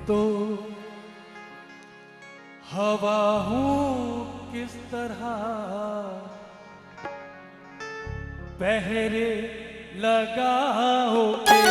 तो हवा हूं किस तरह पहरे लगाओगे।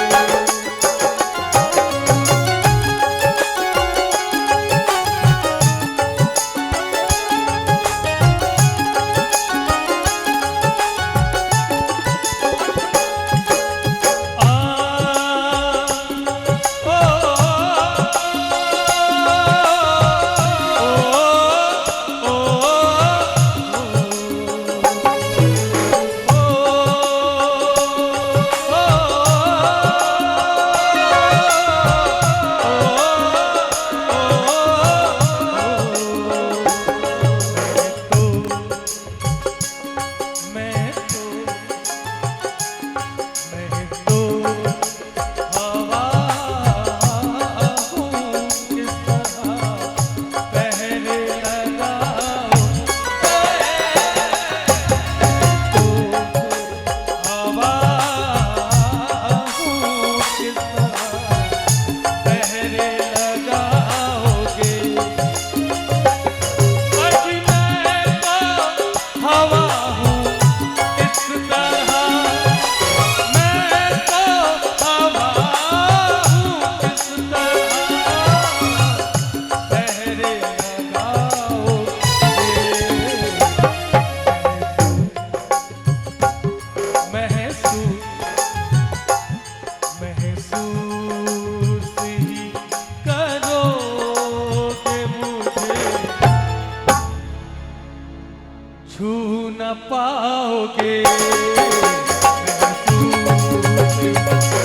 छू न पाओगे,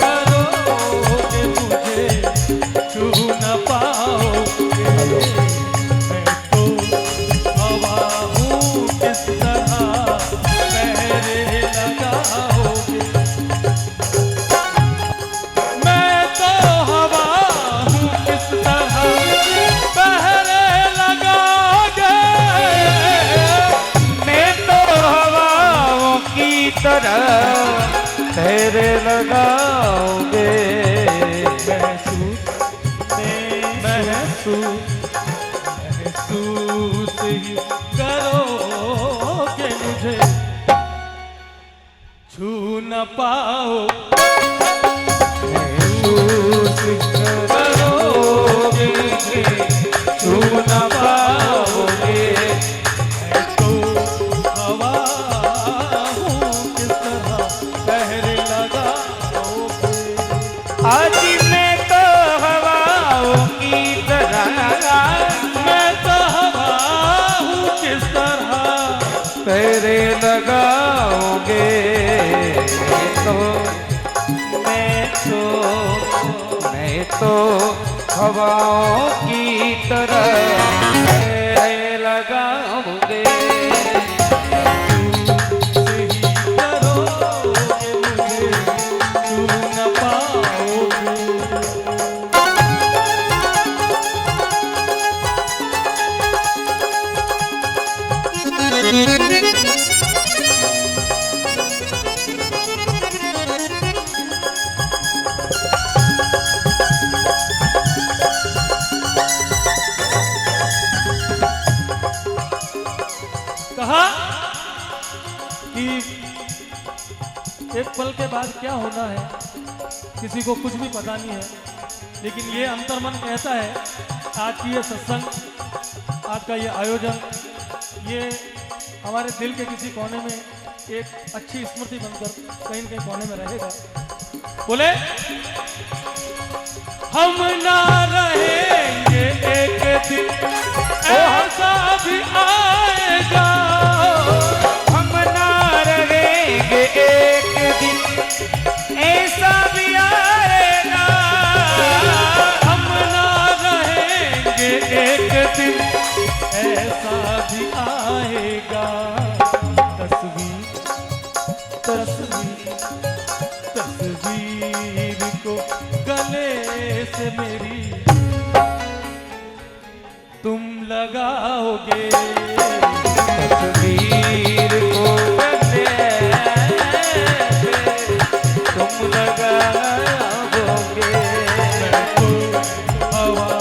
करोगे मुझे, छू न पाओगे। मैं तो हवा हूँ किस तरह पहरे लगाओगे। मैं तो हवा हूँ किस तरह पहरे लगाओगे। तरह पहरे लगाओगे। महसूस ही करोगे मुझे, छू न पाओ। महसूस करोगे मुझे, छू न पाओगे। आज मैं तो हवाओं की तरह, मैं तो हवा हूँ किस तरह पहरे लगाओगे। मैं तो हवाओं की तरह पहरे लगाओगे। कहा कि एक पल के बाद क्या होना है किसी को कुछ भी पता नहीं है, लेकिन ये अंतर्मन कहता है आज की ये सत्संग, आज का ये आयोजन, ये हमारे दिल के किसी कोने में एक अच्छी स्मृति बनकर कहीं न कहीं कोने में रहेगा। बोले हम ना रहेंगे एक दिन ऐसा भी आएगा। हम ना रहेंगे एक दिन ऐसा भी आएगा। हम ना रहेंगे एक दिन ऐसा भी आएगा। तस्वीर को गले से मेरी तुम लगाओगे। तस्वीर को गले से तुम लगाओगे। मैं तो हवा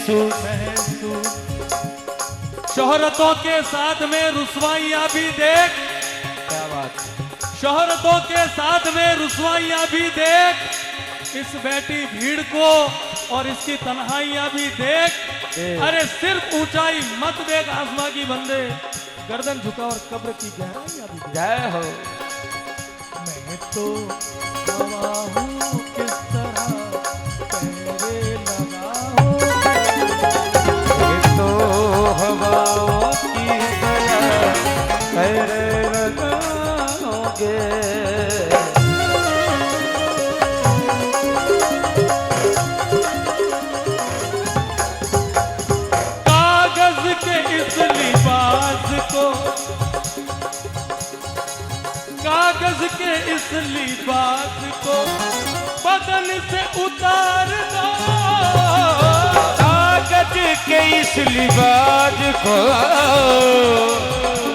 महसूस। शोहरतों के साथ में रुसवाइयां भी देख, क्या बात। शोहरतों के साथ में रुसवाइयां भी देख, इस बैठी भीड़ को और इसकी तन्हाइयां भी देख। अरे सिर्फ ऊंचाई मत देख आसमां की बंदे, गर्दन झुका और कब्र की गहराइयां भी देख। जय हो। मैं तो हवा हूँ किस तरह पहरे लगाओगे, ये तो हवाओं की तरह पहरे लगाओगे। कागज के इस लिबास को, कागज के इस लिबास को बदन से उतार दो, कागज के इस लिबास को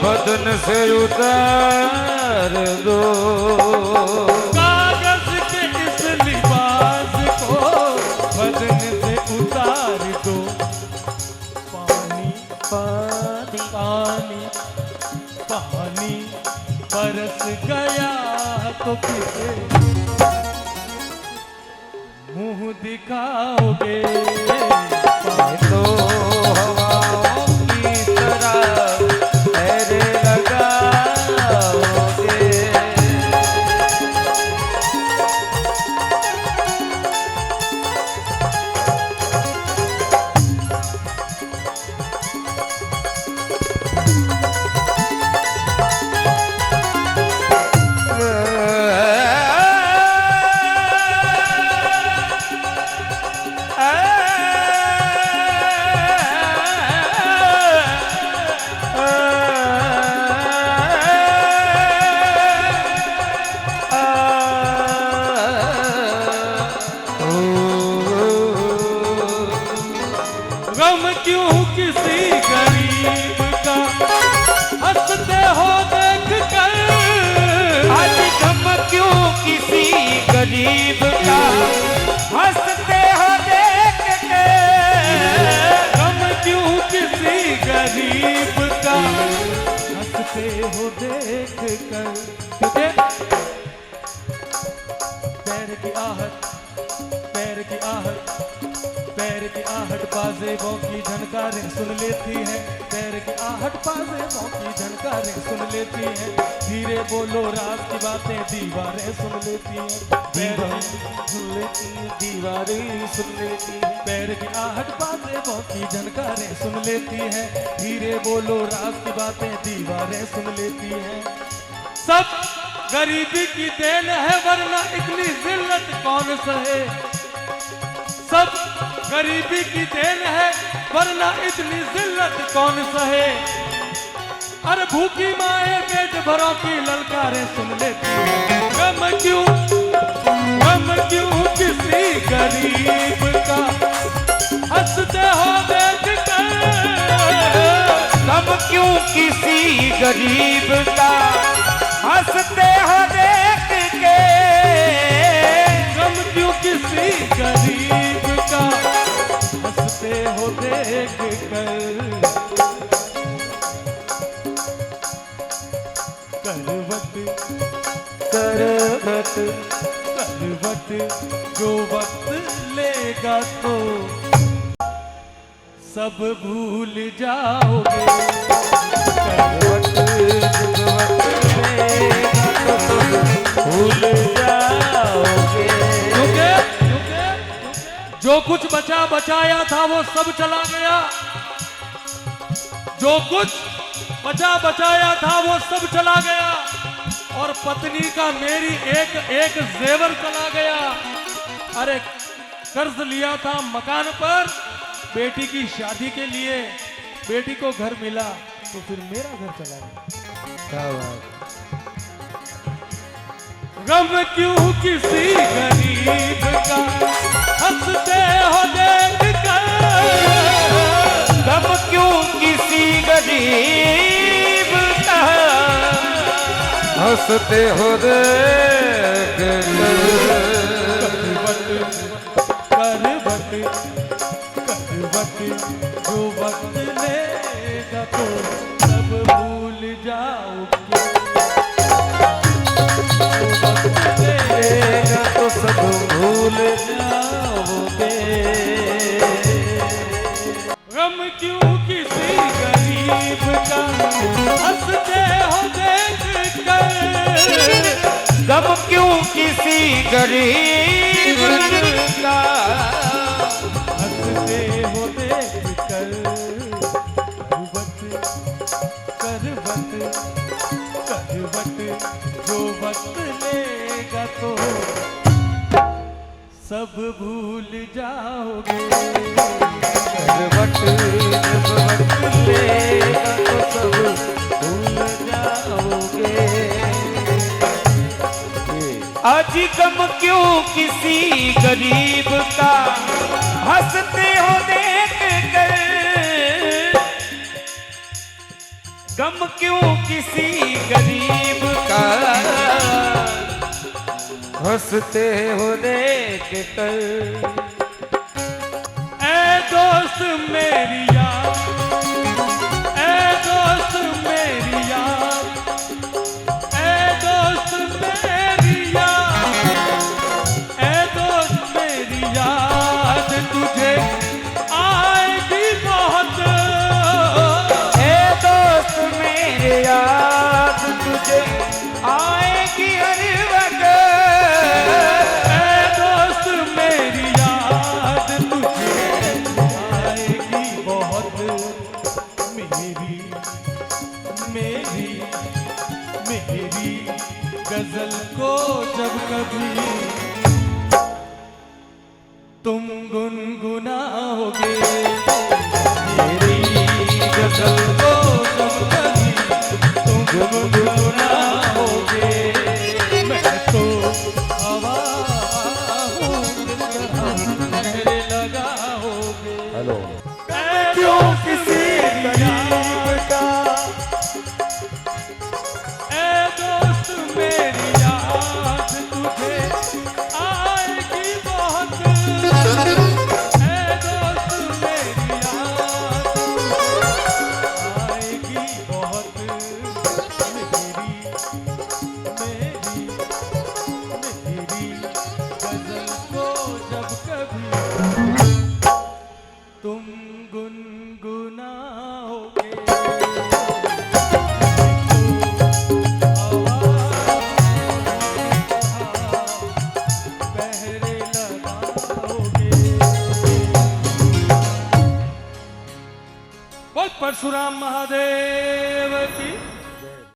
बदन से उतार दो। कागज के इस लिबास को बदन से उतार दो। पानी पानी पानी पानी बरस गया तो किसे मुंह दिखाओगे, तो हवाओं की तरह पहरे लगाओगे। गम क्यों किसी गरीब का हंसते हो देख कर, आज गम क्यों किसी गरीब का हंसते हो देख के। गम क्यों किसी गरीब का हंसते हो देख कर, क्योंकि पैर की आहट, पैर की आहट, पैर की आहट बाजेबों की झनकारें सुन लेती है, पैर की आहट बाजेबों की झनकारें सुन लेती है। धीरे बोलो राज की बातें दीवारें सुन लेती हैं, दीवारें सुन लेती हैं, दीवारें सुन लेती हैं। पैर की आहट बाजेबों की झनकारें सुन लेती है, धीरे बोलो राज की बातें दीवारें सुन लेती हैं। सब गरीबी की देन है वरना इतनी जिल्लत कौन सहे, सब गरीबी की देन है वरना इतनी जिल्लत कौन सहे। अरे भूखी माए पेट भरों की ललकारें सुन लेती है। गम क्यों किसी गरीब का हंसते हो देख कर, गम क्यों किसी गरीब का हंसते हो देख के। गम क्यों किसी गरीब का हंसते हो देख कर। करवट करवट करवट जो वक्त लेगा तो सब भूल जाओगे, करवट जो वक्त लेगा तो सब भूल जाओगे। जो कुछ बचा बचाया था वो सब चला गया, जो कुछ बचा बचाया था वो सब चला गया, और पत्नी का मेरी एक एक जेवर चला गया। अरे कर्ज लिया था मकान पर बेटी की शादी के लिए, बेटी को घर मिला तो फिर मेरा घर चला गया। क्या बात। गम क्यों किसी गरीब का हंसते हो देख कर, गम क्यों किसी गरीब का हंसते हो देख कर। करवट वक्त जो वक्त लेगा तो सब भूल जाओगे, जो वक्त लेगा तो सब भूल जाओगे। गम क्यों किसी गरीब का हंसते हो देख कर, गम क्यों किसी गरीब का हंसते हो देख कर, करवट जो वक्त लेगा तो सब भूल जाओगे, करवट जब वक्त लेगा तो सब भूल जाओगे। आज गम क्यों किसी गरीब का हंसते हो देख कर, गम क्यों किसी गरीब का हंसते हो देख कर। ऐ दोस्त मेरी याद, ऐ दोस्त मेरी याद, ऐ दोस्त मेरी याद, ऐ दोस्त मेरी याद तुझे आएगी बहुत, ए दोस्त मेरे याद तुझे आएगी हर वक्त, ऐ दोस्त मेरी याद तुझे आएगी बहुत। मेरी मेरी मेरी गजल को जब कभी तुम गुनगुनाओगे, मेरी गजल को जब कभी तुम गुनगुनाओगे, मैं तो हवा हूँ मेरे लगाओगे। हेलो क्यों किसी गरीब का, ऐ दोस्त मेरी याद तुझे आएगी बहुत, ऐ दोस्त मेरी याद आएगी बहुत। मेरी गजल को जब कभी तुम गुनगुनाओगे, पहरे लगाओगे। बोल परशुराम महादेव की।